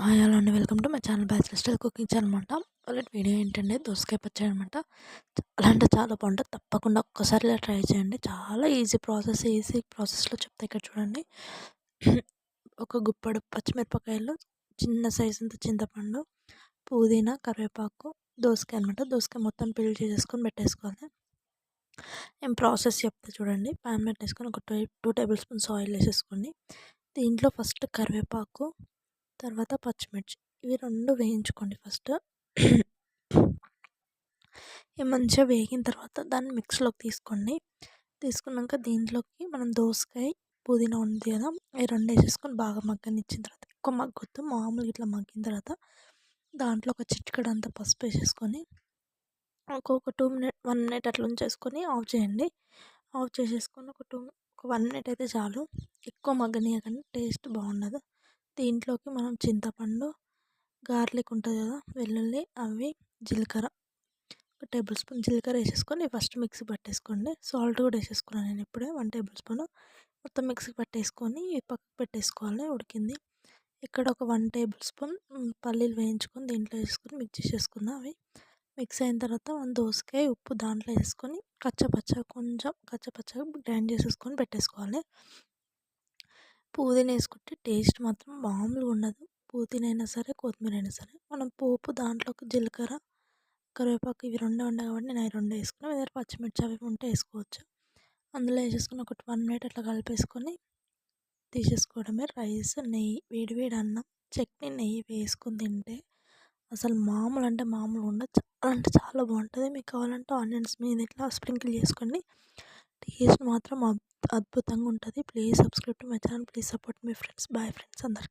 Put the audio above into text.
Hi hello అండి, welcome to my channel bachelor style cookings అనమాట. వాళ్ళ వీడియో ఏంటంటే దోసకాయ పచ్చడి అనమాట. చాలా అంటే చాలా బాగుంటుంది. తప్పకుండా ఒక్కసారి ఇలా ట్రై చేయండి. చాలా ఈజీ ప్రాసెస్లో చెప్తా. ఇక్కడ చూడండి. ఒక గుప్పడు పచ్చిమిరపకాయలు, చిన్న సైజు అంత చింతపండు, పుదీనా, కరివేపాకు, దోసకాయ అనమాట. దోసకాయ మొత్తం పీల్ చేసేసుకొని పెట్టేసుకోవాలి. నేను ప్రాసెస్ చెప్తా చూడండి. ప్యాన్ పెట్టేసుకొని ఒక 2 టేబుల్ స్పూన్స్ ఆయిల్ వేసేసుకోండి. దీంట్లో ఫస్ట్ కరివేపాకు, తర్వాత పచ్చిమిర్చి, ఇవి 2 వేయించుకోండి ఫస్ట్. ఇవి మంచిగా వేగిన తర్వాత దాన్ని మిక్స్లోకి తీసుకోండి. తీసుకున్నాక దీంట్లోకి మనం దోసకాయ, పుదీనా ఉంది కదా, ఈ 2 వేసేసుకొని బాగా మగ్గనిచ్చిన తర్వాత, ఎక్కువ మగ్గొద్దు, మామూలుగా ఇట్లా మగ్గిన తర్వాత దాంట్లో ఒక చిటికెడంత పసుపు వేసేసుకొని ఒక 1 మినిట్ అట్లా ఉంచేసుకొని ఆఫ్ చేయండి. ఆఫ్ చేసేసుకొని ఒక 1 మినిట్ అయితే చాలు. ఎక్కువ మగ్గనీయకండి, టేస్ట్ బాగుండదు. దీంట్లోకి మనం చింతపండు, గార్లిక్ ఉంటుంది కదా, వెల్లుల్లి, అవి, జీలకర్ర, ఒక టేబుల్ స్పూన్ జీలకర్ర వేసేసుకొని ఫస్ట్ మిక్సీ పట్టేసుకోండి. సాల్ట్ కూడా వేసేసుకున్నాను నేను ఇప్పుడే 1 టేబుల్ స్పూన్. మొత్తం మిక్సీ పట్టేసుకొని పక్కకు పెట్టేసుకోవాలి. ఉడికింది. ఇక్కడ ఒక 1 టేబుల్ స్పూన్ పల్లీలు వేయించుకొని దీంట్లో వేసుకొని మిక్స్ చేసేసుకున్నా. అవి మిక్స్ అయిన తర్వాత మనం దోసకాయ, ఉప్పు దాంట్లో వేసుకొని కొంచెం కచ్చపచ్చగా గ్రైండ్ చేసేసుకొని పెట్టేసుకోవాలి. పుదీనా వేసుకుంటే టేస్ట్ మాత్రం మామూలుగా ఉండదు. పుదీనా అయినా సరే, కొత్తిమీర అయినా సరే. మనం పోపు దాంట్లోకి జీలకర్ర, కరివేపాకు ఇవి 2 ఉన్నాయి కాబట్టి నేను అవి 2 వేసుకున్నాను. మీ దగ్గర పచ్చిమిర్చి అవి ఉంటే వేసుకోవచ్చు. అందులో వేసేసుకొని ఒక 1 మినిట్ అట్లా కలిపేసుకొని తీసేసుకోవడమే. రైస్, నెయ్యి, వేడివేడి అన్నం, చట్నీ, నెయ్యి వేసుకొని తింటే అసలు మామూలు అంటే మామూలుగా ఉండదు. చాలా అంటే చాలా బాగుంటుంది. మీకు కావాలంటే ఆనియన్స్ మీద ఇట్లా స్ప్రింకిల్ చేసుకోండి. టేస్ట్ మాత్రం అద్భుతంగా ఉంటుంది. Please subscribe to my channel. Please support my friends. Bye friends అందరికీ.